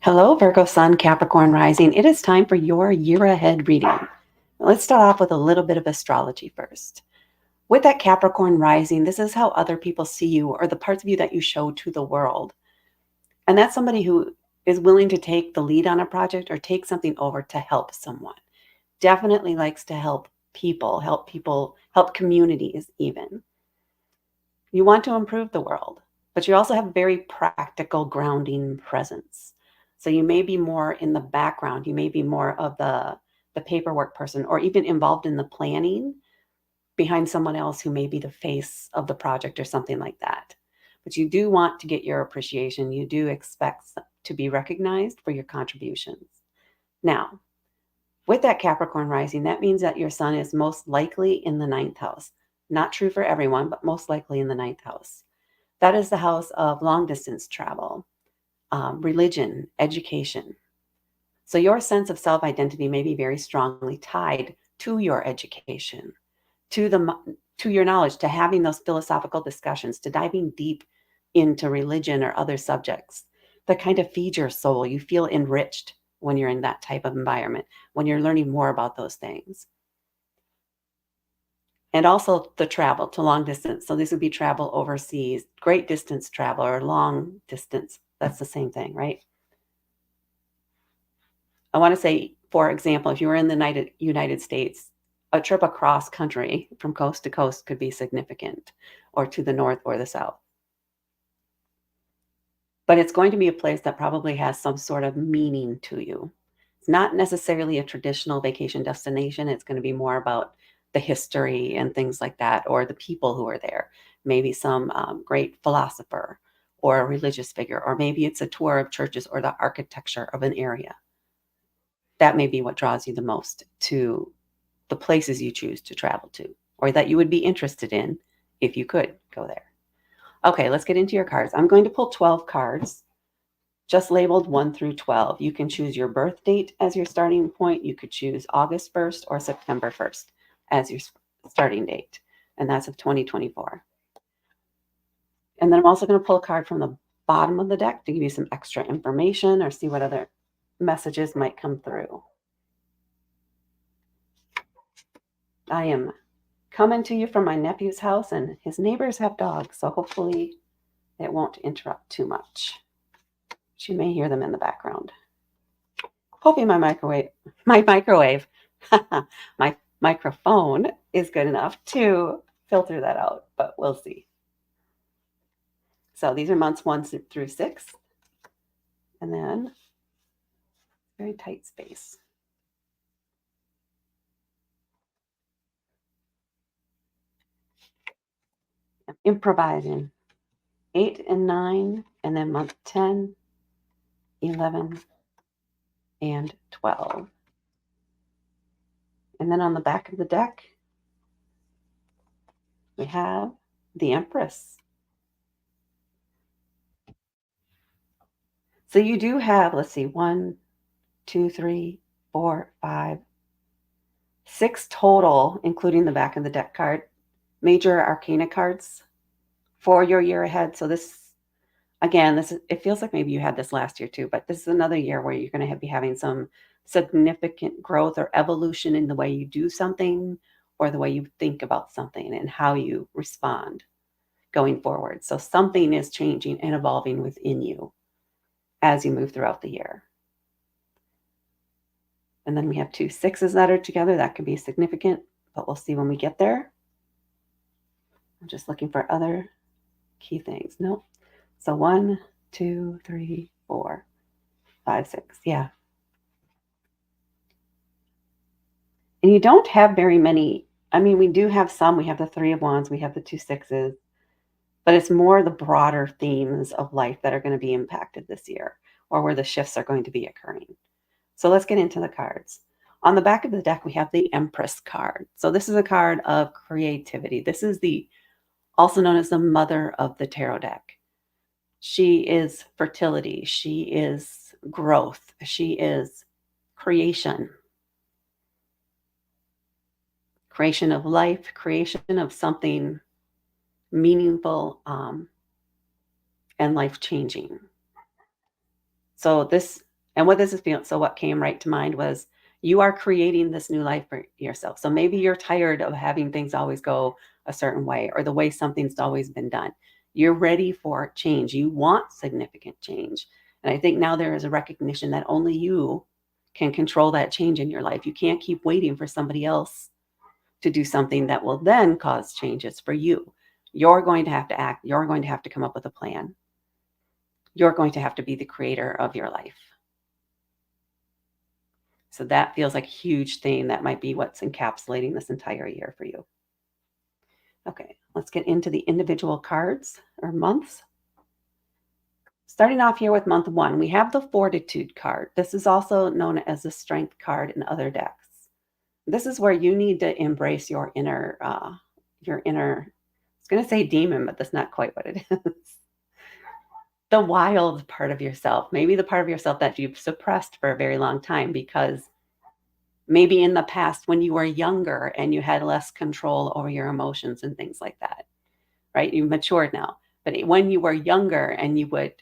Hello, Virgo Sun, Capricorn Rising. It is time for your year ahead reading. Let's start off with a little bit of astrology first. With that Capricorn Rising, this is how other people see you or the parts of you that you show to the world. And that's somebody who is willing to take the lead on a project or take something over to help someone. Definitely likes to help people, help communities even. You want to improve the world, but you also have very practical grounding presence. So you may be more in the background. You may be more of the paperwork person or even involved in the planning behind someone else who may be the face of the project or something like that. But you do want to get your appreciation. You do expect to be recognized for your contributions. Now, with that Capricorn rising, that means that your sun is most likely in the ninth house. Not true for everyone, but most likely in the ninth house. That is the house of long distance travel, religion, education. So your sense of self identity may be very strongly tied to your education, to to your knowledge, to having those philosophical discussions, to diving deep into religion or other subjects that kind of feed your soul. You feel enriched when you're in that type of environment, when you're learning more about those things. And also the travel to long distance. So this would be travel overseas, great distance travel or long distance. That's the same thing, right? I want to say, for example, if you were in the United States, a trip across country from coast to coast could be significant, or to the north or the south. But it's going to be a place that probably has some sort of meaning to you. It's not necessarily a traditional vacation destination. It's going to be more about the history and things like that, or the people who are there. Maybe some great philosopher or a religious figure, or maybe it's a tour of churches or the architecture of an area. That may be what draws you the most to the places you choose to travel to, or that you would be interested in if you could go there. Okay, let's get into your cards. I'm going to pull 12 cards, just labeled 1 through 12. You can choose your birth date as your starting point. You could choose August 1st or September 1st as your starting date, and that's of 2024. And then I'm also going to pull a card from the bottom of the deck to give you some extra information or see what other messages might come through. I am coming to you from my nephew's house, and his neighbors have dogs, so hopefully it won't interrupt too much. But you may hear them in the background. Hoping my microphone is good enough to filter that out, but we'll see. So these are months 1 through 6, and then very tight space. I'm improvising. 8 and 9, and then month 10, 11, and 12. And then on the back of the deck, we have the Empress. So you do have, let's see, 1, 2, 3, 4, 5, 6 total, including the back of the deck card, major arcana cards for your year ahead. So this, again, it feels like maybe you had this last year too, but this is another year where you're going to be having some significant growth or evolution in the way you do something or the way you think about something and how you respond going forward. So something is changing and evolving within you as you move throughout the year. And then we have 2 6s that are together. That could be significant, but we'll see when we get there. I'm just looking for other key things. Nope. So 1, 2, 3, 4, 5, 6. Yeah. And you don't have very many. I mean, we do have some. We have the 3 of Wands. We have the 2 6s. But it's more the broader themes of life that are going to be impacted this year, or where the shifts are going to be occurring. So let's get into the cards. On the back of the deck, we have the Empress card. So this is a card of creativity. This is also known as the mother of the tarot deck. She is fertility. She is growth. She is creation. Creation of life, creation of something meaningful and life-changing. So this And what this is feeling, so what came right to mind was you are creating this new life for yourself. So maybe you're tired of having things always go a certain way or the way something's always been done. You're ready for change. You want significant change. And I think now there is a recognition that only you can control that change in your life. You can't keep waiting for somebody else to do something that will then cause changes for you. You're going to have to act. You're going to have to come up with a plan. You're going to have to be the creator of your life. So that feels like a huge thing. That might be what's encapsulating this entire year for you. Okay, let's get into the individual cards or months. Starting off here with month one, we have the Fortitude card. This is also known as the Strength card in other decks. This is where you need to embrace your inner, I was going to say demon, but that's not quite what it is. The wild part of yourself, maybe the part of yourself that you've suppressed for a very long time because maybe in the past when you were younger and you had less control over your emotions and things like that, right? You've matured now. But when you were younger and you would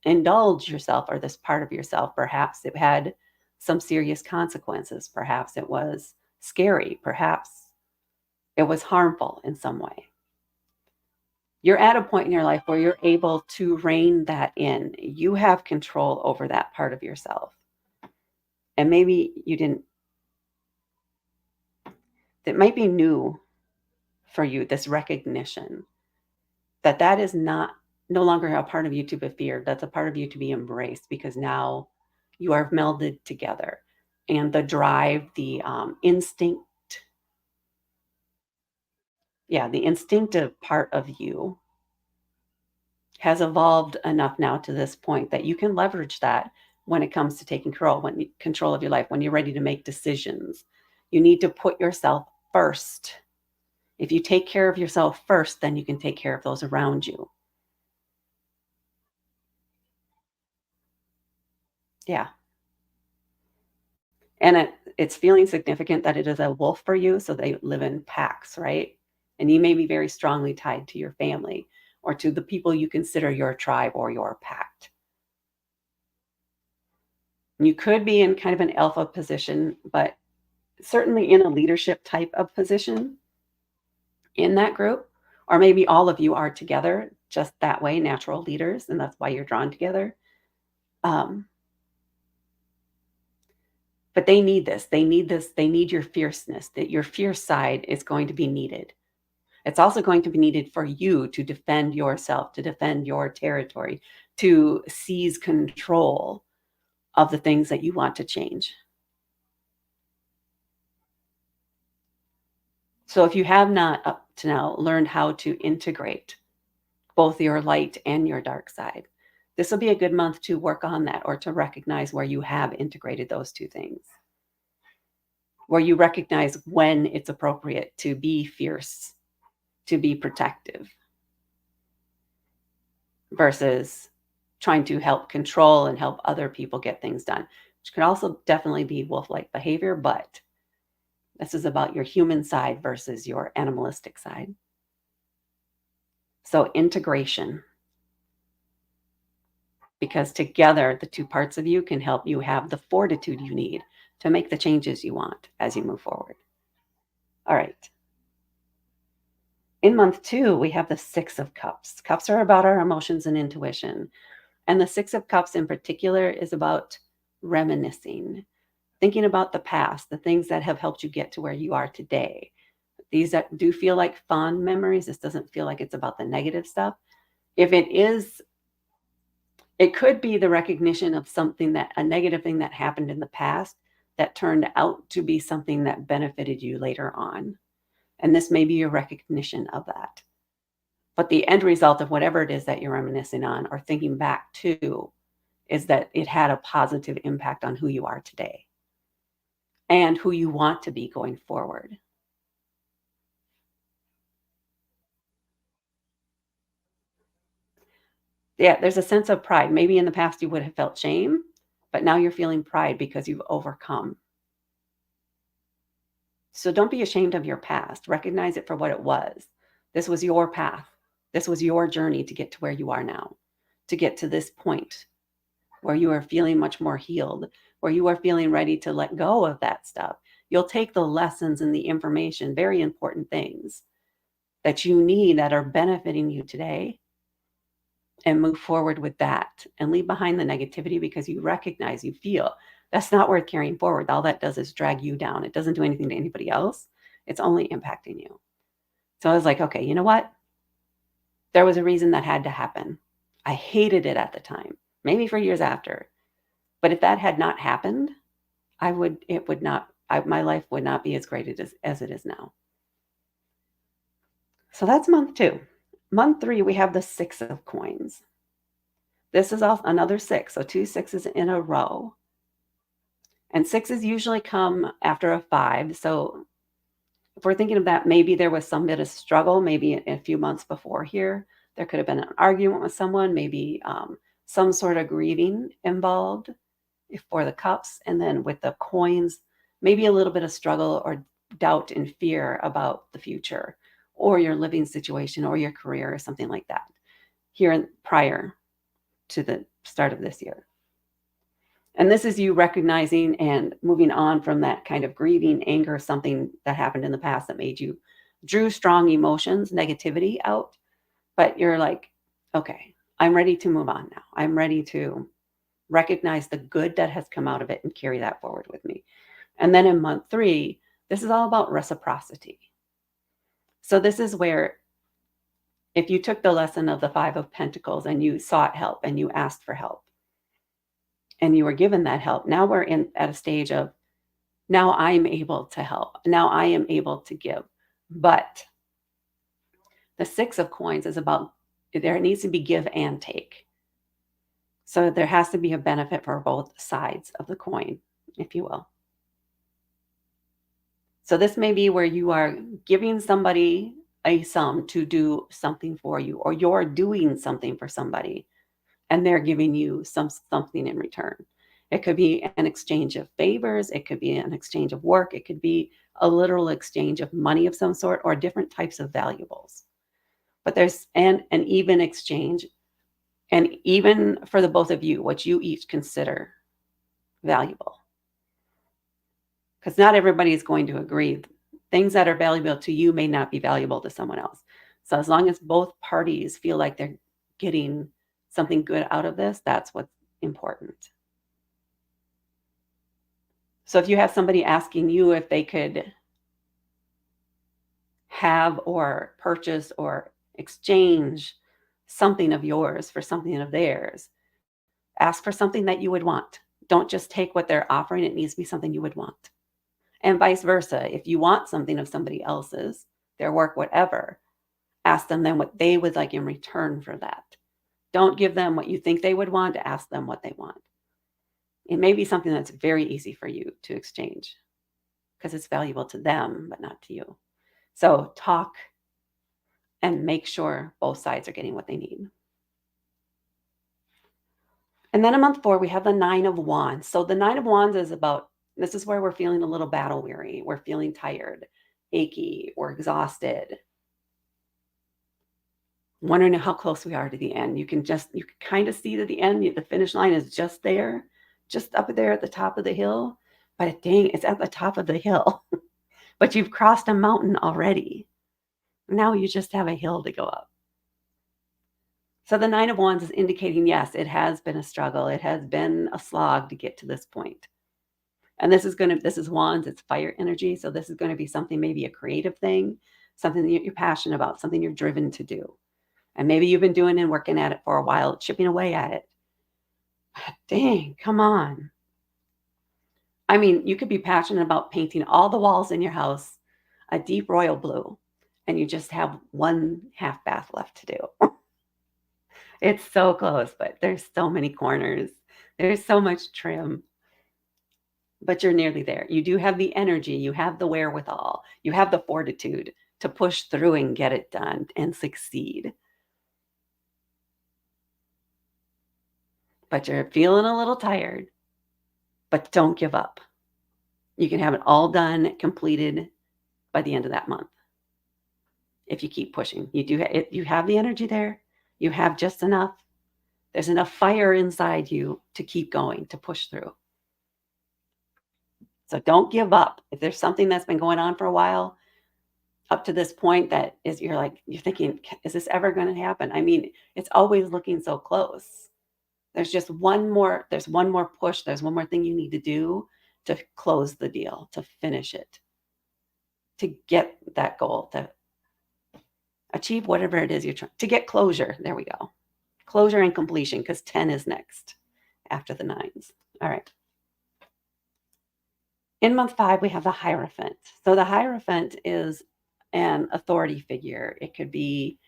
indulge yourself or this part of yourself, perhaps it had some serious consequences. Perhaps it was scary. Perhaps it was harmful in some way. You're at a point in your life where you're able to rein that in. You have control over that part of yourself. And maybe you didn't, that might be new for you, this recognition that that is not no longer a part of you to be feared. That's a part of you to be embraced because now you are melded together. And the drive, the instinct, the instinctive part of you has evolved enough now to this point that you can leverage that when it comes to taking control of your life, when you're ready to make decisions. You need to put yourself first. If you take care of yourself first, then you can take care of those around you. Yeah. And it's feeling significant that it is a wolf for you. So they live in packs, right? And you may be very strongly tied to your family or to the people you consider your tribe or your pact. You could be in kind of an alpha position, but certainly in a leadership type of position in that group. Or maybe all of you are together just that way, natural leaders, and that's why you're drawn together. Um, but they need this. They need this. They need your fierceness. That your fierce side is going to be needed. It's also going to be needed for you to defend yourself, to defend your territory, to seize control of the things that you want to change. So if you have not up to now learned how to integrate both your light and your dark side, this will be a good month to work on that or to recognize where you have integrated those two things, where you recognize when it's appropriate to be fierce, to be protective, versus trying to help control and help other people get things done, which can also definitely be wolf-like behavior, but this is about your human side versus your animalistic side. So integration, because together the two parts of you can help you have the fortitude you need to make the changes you want as you move forward. All right. In month two, we have the Six of Cups. Cups are about our emotions and intuition. And the Six of Cups in particular is about reminiscing, thinking about the past, the things that have helped you get to where you are today. These that do feel like fond memories. This doesn't feel like it's about the negative stuff. If it is, it could be the recognition of something that a negative thing that happened in the past that turned out to be something that benefited you later on. And this may be your recognition of that. But the end result of whatever it is that you're reminiscing on or thinking back to is that it had a positive impact on who you are today and who you want to be going forward. Yeah, there's a sense of pride. Maybe in the past you would have felt shame, but now you're feeling pride because you've overcome. So don't be ashamed of your past. Recognize it for what it was. This was your path. This was your journey to get to where you are now, to get to this point where you are feeling much more healed, where you are feeling ready to let go of that stuff. You'll take the lessons and the information, very important things that you need that are benefiting you today, and move forward with that and leave behind the negativity, because you recognize, you feel that's not worth carrying forward. All that does is drag you down. It doesn't do anything to anybody else. It's only impacting you. So I was like, okay, you know what? There was a reason that had to happen. I hated it at the time, maybe for years after. But if that had not happened, my life would not be as great as it is now. So that's month 2. Month 3, we have the 6 of coins. This is another 6, so 2 6s in a row. And 6s usually come after a 5. So if we're thinking of that, maybe there was some bit of struggle, maybe a few months before here. There could have been an argument with someone, maybe some sort of grieving involved for the cups. And then with the coins, maybe a little bit of struggle or doubt and fear about the future or your living situation or your career or something like that here prior to the start of this year. And this is you recognizing and moving on from that kind of grieving, anger, something that happened in the past that made you drew strong emotions, negativity out. But you're like, okay, I'm ready to move on now. I'm ready to recognize the good that has come out of it and carry that forward with me. And then in month 3, this is all about reciprocity. So this is where, if you took the lesson of the 5 of Pentacles and you sought help and you asked for help and you were given that help, now we're at a stage of, now I'm able to help. Now I am able to give. But the 6 of coins is about, there needs to be give and take. So there has to be a benefit for both sides of the coin, if you will. So this may be where you are giving somebody a sum to do something for you, or you're doing something for somebody and they're giving you something in return. It could be an exchange of favors. It could be an exchange of work. It could be a literal exchange of money of some sort, or different types of valuables. But there's an even exchange, and even for the both of you, what you each consider valuable. Because not everybody is going to agree. Things that are valuable to you may not be valuable to someone else. So as long as both parties feel like they're getting something good out of this, that's what's important. So if you have somebody asking you if they could have or purchase or exchange something of yours for something of theirs, ask for something that you would want. Don't just take what they're offering. It needs to be something you would want. And vice versa. If you want something of somebody else's, their work, whatever, ask them then what they would like in return for that. Don't give them what you think they would want. Ask them what they want. It may be something that's very easy for you to exchange because it's valuable to them, but not to you. So talk and make sure both sides are getting what they need. And then in month 4, we have the 9 of Wands. So the 9 of Wands is about, this is where we're feeling a little battle weary. We're feeling tired, achy, or exhausted. Wondering how close we are to the end. You can kind of see that the end, the finish line is just there, just up there at the top of the hill. But dang, it's at the top of the hill. But you've crossed a mountain already. Now you just have a hill to go up. So the 9 of Wands is indicating, yes, it has been a struggle. It has been a slog to get to this point. And this is Wands, it's fire energy. So this is going to be something, maybe a creative thing, something that you're passionate about, something you're driven to do. And maybe you've been doing and working at it for a while, chipping away at it. Dang, come on. I mean, you could be passionate about painting all the walls in your house a deep royal blue, and you just have 1/2 bath left to do. It's so close, but there's so many corners. There's so much trim. But you're nearly there. You do have the energy. You have the wherewithal. You have the fortitude to push through and get it done and succeed. But you're feeling a little tired. But don't give up. You can have it all done, completed by the end of that month. If you keep pushing, you have the energy there. You have just enough. There's enough fire inside you to keep going, to push through. So don't give up. If there's something that's been going on for a while, up to this point that is you're thinking, is this ever going to happen? I mean, it's always looking so close. There's one more push, there's one more thing you need to do to close the deal, to finish it, to get that goal, to achieve whatever it is you're trying to get closure. There we go. Closure and completion, because 10 is next after the nines. All right. In month 5, we have the Hierophant. So the Hierophant is an authority figure. It could be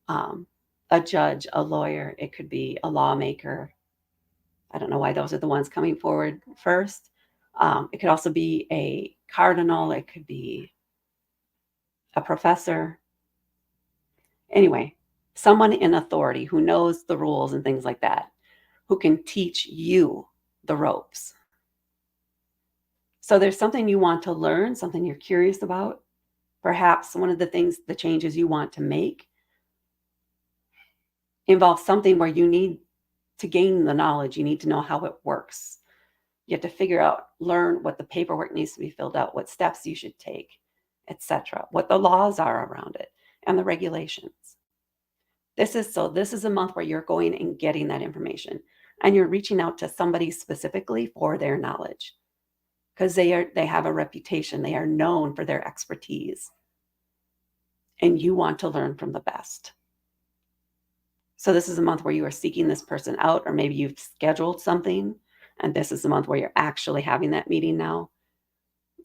a judge, a lawyer. It could be a lawmaker. I don't know why those are the ones coming forward first. It could also be a cardinal. It could be a professor. Anyway, someone in authority who knows the rules and things like that, who can teach you the ropes. So there's something you want to learn, something you're curious about. Perhaps one of the changes you want to make involves something where you need to gain the knowledge. You need to know how it works. You have to learn what the paperwork needs to be filled out, what steps you should take, etc., what the laws are around it, and the regulations. This is a month where you're going and getting that information, and you're reaching out to somebody specifically for their knowledge, because they have a reputation. They are known for their expertise, and you want to learn from the best. So this is a month where you are seeking this person out, or maybe you've scheduled something, and this is the month where you're actually having that meeting now.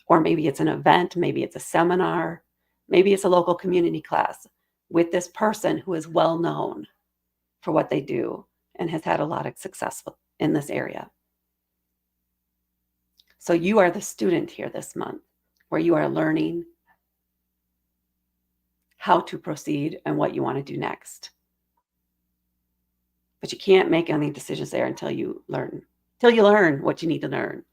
Or maybe it's an event, maybe it's a seminar, maybe it's a local community class with this person who is well known for what they do and has had a lot of success in this area. So you are the student here this month, where you are learning how to proceed and what you want to do next. But you can't make any decisions there until you learn what you need to learn.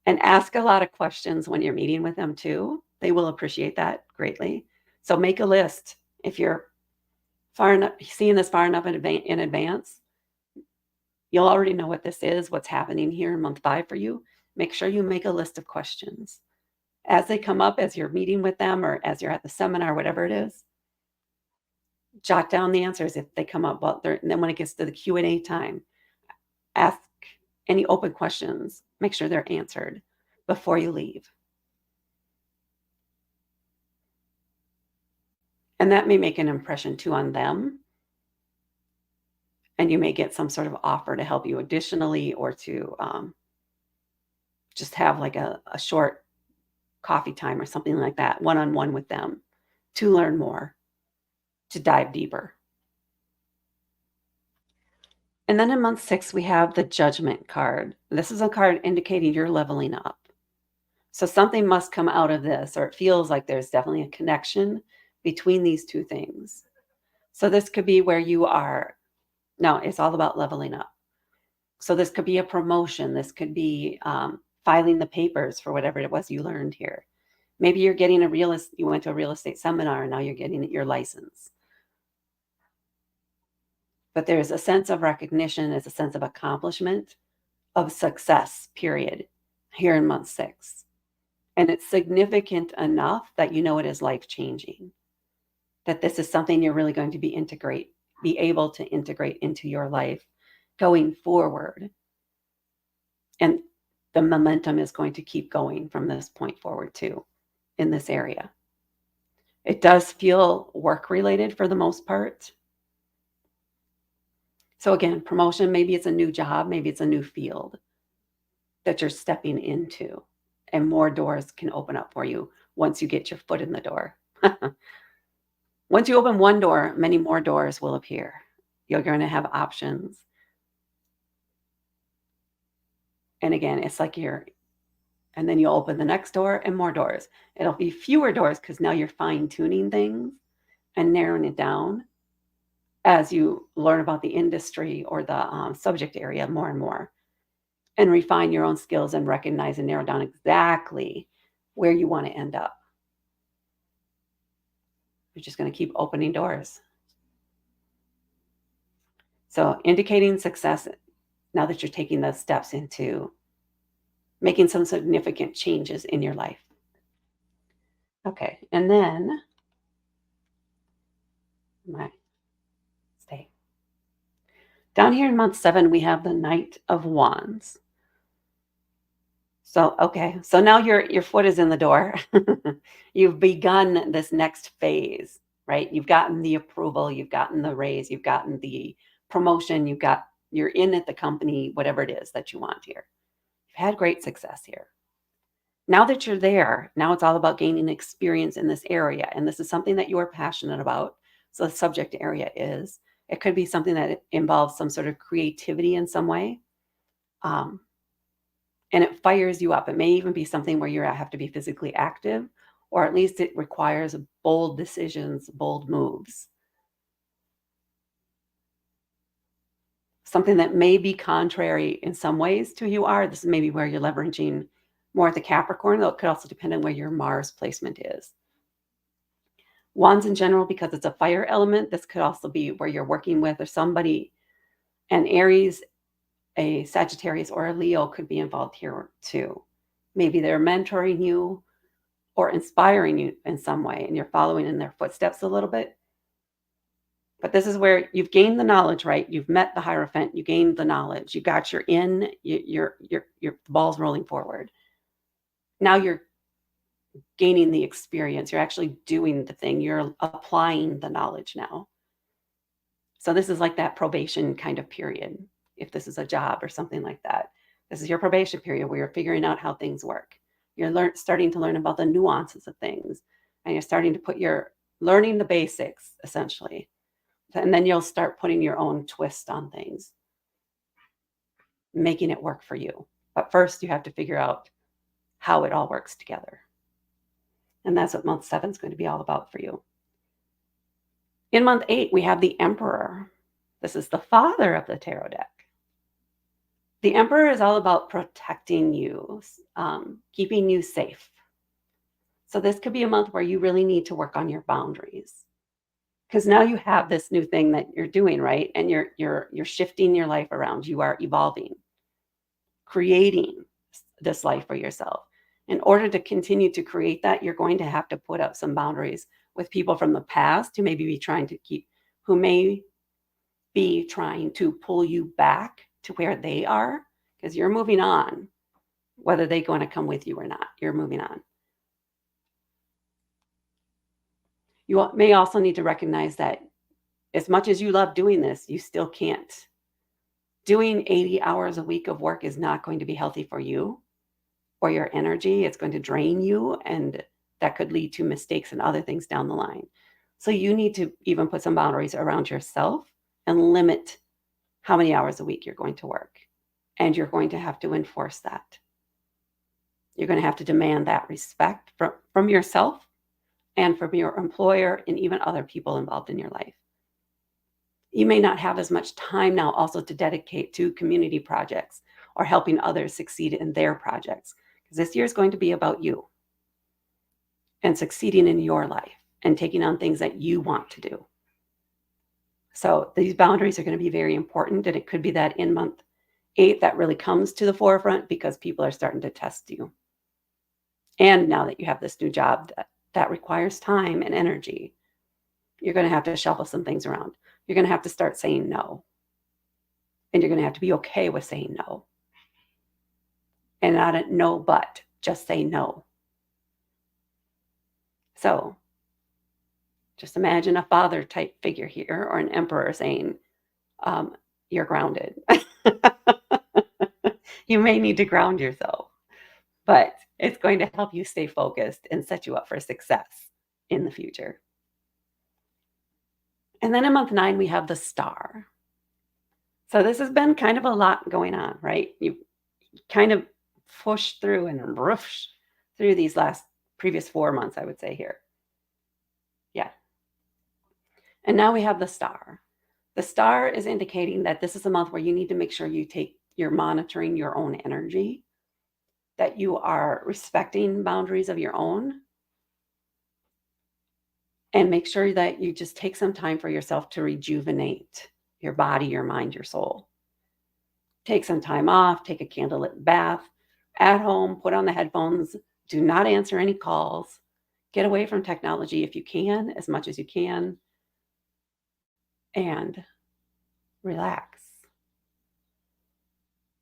And ask a lot of questions when you're meeting with them too. They will appreciate that greatly. So make a list. If you're seeing this far enough in advance, you'll already know what this is, what's happening here in month 5 for you. Make sure you make a list of questions. As they come up, as you're meeting with them, or as you're at the seminar, whatever it is, jot down the answers if they come up. And then when it gets to the Q&A time, ask any open questions. Make sure they're answered before you leave. And that may make an impression too on them. And you may get some sort of offer to help you additionally, or to just have like a short coffee time or something like that, one-on-one with them, to learn more, to dive deeper. And then in month 6, we have the Judgment card. This is a card indicating you're leveling up. So something must come out of this, or it feels like there's definitely a connection between these two things. So this could be where you are. No, it's all about leveling up. So this could be a promotion. This could be filing the papers for whatever it was you learned here. Maybe you're getting you went to a real estate seminar and now you're getting your license. But there's a sense of recognition, there's a sense of accomplishment, of success, period, here in month 6. And it's significant enough that you know it is life-changing, that this is something you're really going to be able to integrate into your life going forward. And the momentum is going to keep going from this point forward too, in this area. It does feel work-related for the most part. So again, promotion, maybe it's a new job, maybe it's a new field that you're stepping into, and more doors can open up for you once you get your foot in the door. Once you open one door, many more doors will appear. You're going to have options. And again, it's like and then you open the next door and more doors. It'll be fewer doors because now you're fine-tuning things and narrowing it down as you learn about the industry or the subject area more and more, and refine your own skills and recognize and narrow down exactly where you want to end up. You're just going to keep opening doors. So indicating success now that you're taking those steps into making some significant changes in your life. Okay. And then my stay. Down here in month 7, we have the Knight of Wands. So, okay. So now your foot is in the door. You've begun this next phase, right? You've gotten the approval, you've gotten the raise, you've gotten the promotion, you're in at the company, whatever it is that you want here. You've had great success here. Now that you're there, now it's all about gaining experience in this area. And this is something that you are passionate about. So the subject area is, it could be something that involves some sort of creativity in some way. Um, and it fires you up. It may even be something where you have to be physically active, or at least it requires bold decisions, bold moves. Something that may be contrary in some ways to who you are. This is maybe where you're leveraging more at the Capricorn, though it could also depend on where your Mars placement is. Wands in general, because it's a fire element, this could also be where you're working with or somebody, and Aries, a Sagittarius, or a Leo could be involved here too. Maybe they're mentoring you or inspiring you in some way, and you're following in their footsteps a little bit. But this is where you've gained the knowledge, right? You've met the Hierophant, you gained the knowledge, you got your in, your ball's rolling forward. Now you're gaining the experience. You're actually doing the thing. You're applying the knowledge now. So this is like that probation kind of period. If this is a job or something like that, this is your probation period where you're figuring out how things work. You're starting to learn about the nuances of things, and you're starting to learning the basics essentially. And then you'll start putting your own twist on things, making it work for you. But first, you have to figure out how it all works together. And that's what month 7 is going to be all about for you. In month 8, we have the Emperor. This is the father of the tarot deck. The Emperor is all about protecting you, keeping you safe. So this could be a month where you really need to work on your boundaries, because now you have this new thing that you're doing, right? And you're shifting your life around. You are evolving, creating this life for yourself. In order to continue to create that, you're going to have to put up some boundaries with people from the past who may be trying to pull you back to where they are, because you're moving on, whether they're going to come with you or not. You're moving on. You may also need to recognize that as much as you love doing this, you still can't. Doing 80 hours a week of work is not going to be healthy for you or your energy. It's going to drain you, and that could lead to mistakes and other things down the line. So you need to even put some boundaries around yourself and limit how many hours a week you're going to work. And you're going to have to enforce that. You're going to have to demand that respect from yourself and from your employer and even other people involved in your life. You may not have as much time now also to dedicate to community projects or helping others succeed in their projects, because this year is going to be about you and succeeding in your life and taking on things that you want to do. So these boundaries are going to be very important, and it could be that in month 8 that really comes to the forefront because people are starting to test you. And now that you have this new job that requires time and energy, you're going to have to shuffle some things around. You're going to have to start saying no. And you're going to have to be okay with saying no. And not a no, but just say no. So just imagine a father type figure here, or an emperor saying, you're grounded. You may need to ground yourself, but it's going to help you stay focused and set you up for success in the future. And then in month 9, we have the Star. So this has been kind of a lot going on, right? You kind of pushed through and roofed through these previous 4 months, I would say here. Yeah. And now we have the Star. The Star is indicating that this is a month where you need to make sure you're monitoring your own energy, that you are respecting boundaries of your own, and make sure that you just take some time for yourself to rejuvenate your body, your mind, your soul. Take some time off, take a candlelit bath at home, put on the headphones, do not answer any calls, get away from technology if you can, as much as you can, and relax.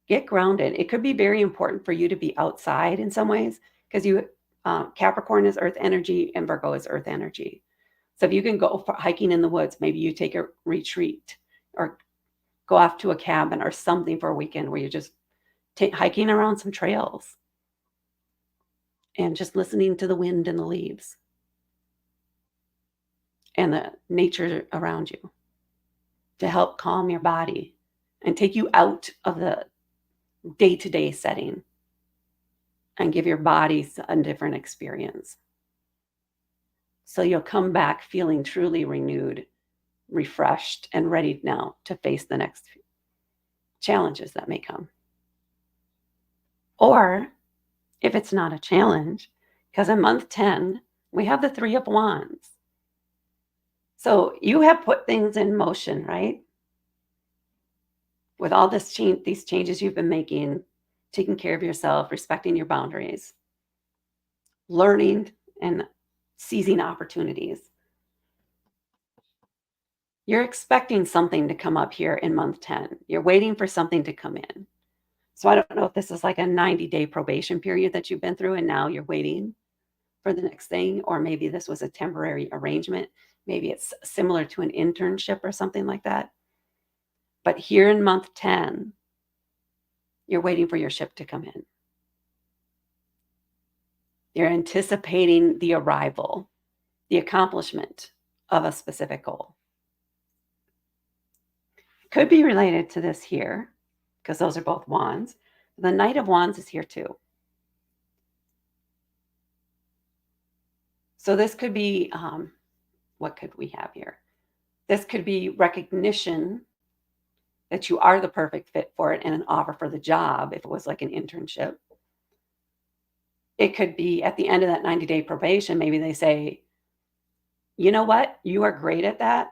Get grounded. It could be very important for you to be outside in some ways because Capricorn is earth energy and Virgo is earth energy. So if you can go hiking in the woods, maybe you take a retreat or go off to a cabin or something for a weekend where you're just hiking around some trails and just listening to the wind and the leaves and the nature around you to help calm your body and take you out of the day-to-day setting and give your body a different experience. So you'll come back feeling truly renewed, refreshed, and ready now to face the next challenges that may come. Or if it's not a challenge, because in month 10, we have the Three of Wands. So you have put things in motion, right? With all these changes you've been making, taking care of yourself, respecting your boundaries, learning and seizing opportunities. You're expecting something to come up here in month 10. You're waiting for something to come in. So I don't know if this is like a 90-day probation period that you've been through and now you're waiting for the next thing, or maybe this was a temporary arrangement. Maybe it's similar to an internship or something like that. But here in month 10, you're waiting for your ship to come in. You're anticipating the arrival, the accomplishment of a specific goal. Could be related to this here, because those are both wands. The Knight of Wands is here too. So this could be, what could we have here? This could be recognition that you are the perfect fit for it and an offer for the job if it was like an internship. It could be at the end of that 90-day probation, maybe they say, you know what? You are great at that.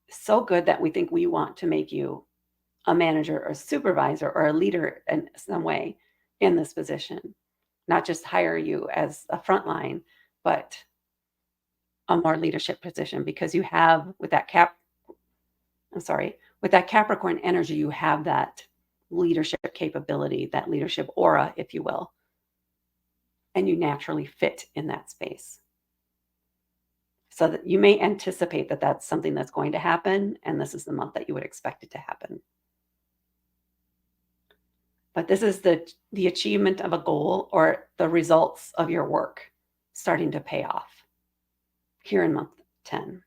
So good that we think we want to make you a manager or a supervisor or a leader in some way in this position. Not just hire you as a frontline, but a more leadership position because you have with that Capricorn energy, you have that leadership capability, that leadership aura, if you will, and you naturally fit in that space. So that you may anticipate that that's something that's going to happen, and this is the month that you would expect it to happen. But this is the achievement of a goal or the results of your work starting to pay off here in month 10.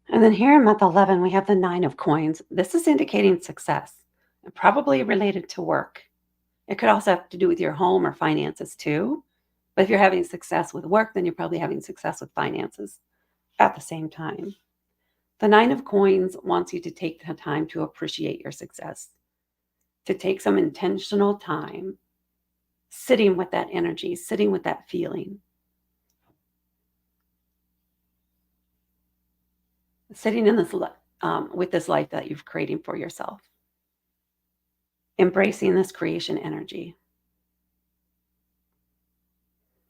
And then here in month 11, we have the Nine of Coins. This is indicating success, and probably related to work. It could also have to do with your home or finances too. But if you're having success with work, then you're probably having success with finances at the same time. The Nine of Coins wants you to take the time to appreciate your success, to take some intentional time sitting with that energy, sitting with that feeling, sitting in this with this life that you've created for yourself, embracing this creation energy.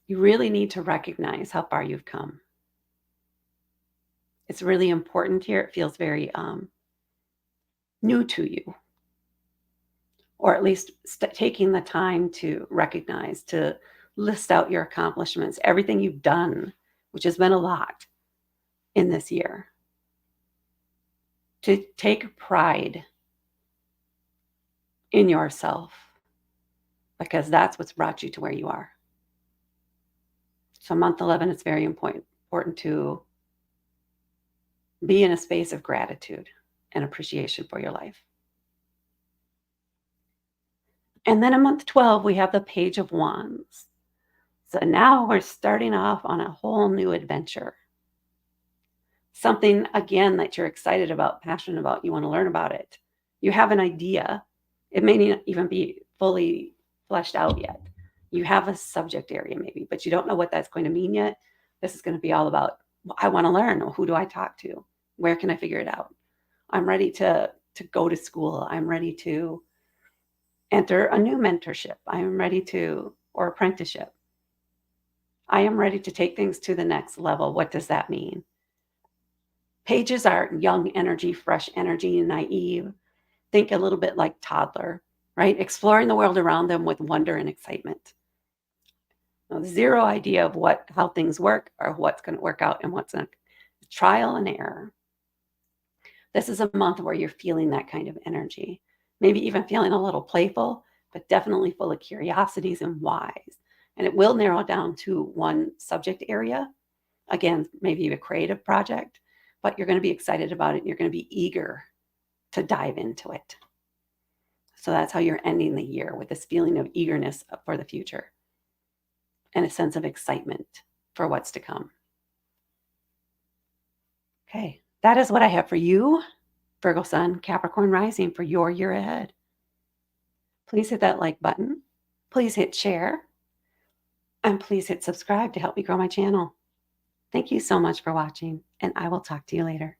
You really need to recognize how far you've come. It's really important here. It feels very new to you, or at least taking the time to recognize, to list out your accomplishments, everything you've done, which has been a lot in this year. To take pride in yourself, because that's what's brought you to where you are. So month 11, it's very important to be in a space of gratitude and appreciation for your life. And then in month 12, we have the Page of Wands. So now we're starting off on a whole new adventure. Something, again, that you're excited about, passionate about, you want to learn about it. You have an idea. It may not even be fully fleshed out yet. You have a subject area maybe, but you don't know what that's going to mean yet. This is going to be all about, I want to learn. Who do I talk to? Where can I figure it out? I'm ready to go to school. I'm ready to enter a new mentorship. I'm ready to, or apprenticeship. I am ready to take things to the next level. What does that mean? Pages are young energy, fresh energy, naive. Think a little bit like toddler, right? Exploring the world around them with wonder and excitement. Now, zero idea of how things work or what's going to work out and what's not. Trial and error. This is a month where you're feeling that kind of energy. Maybe even feeling a little playful, but definitely full of curiosities and whys. And it will narrow down to one subject area. Again, maybe a creative project, but you're going to be excited about it and you're going to be eager to dive into it. So that's how you're ending the year, with this feeling of eagerness for the future and a sense of excitement for what's to come. Okay, that is what I have for you, Virgo Sun, Capricorn Rising, for your year ahead. Please hit that like button. Please hit share. And please hit subscribe to help me grow my channel. Thank you so much for watching, and I will talk to you later.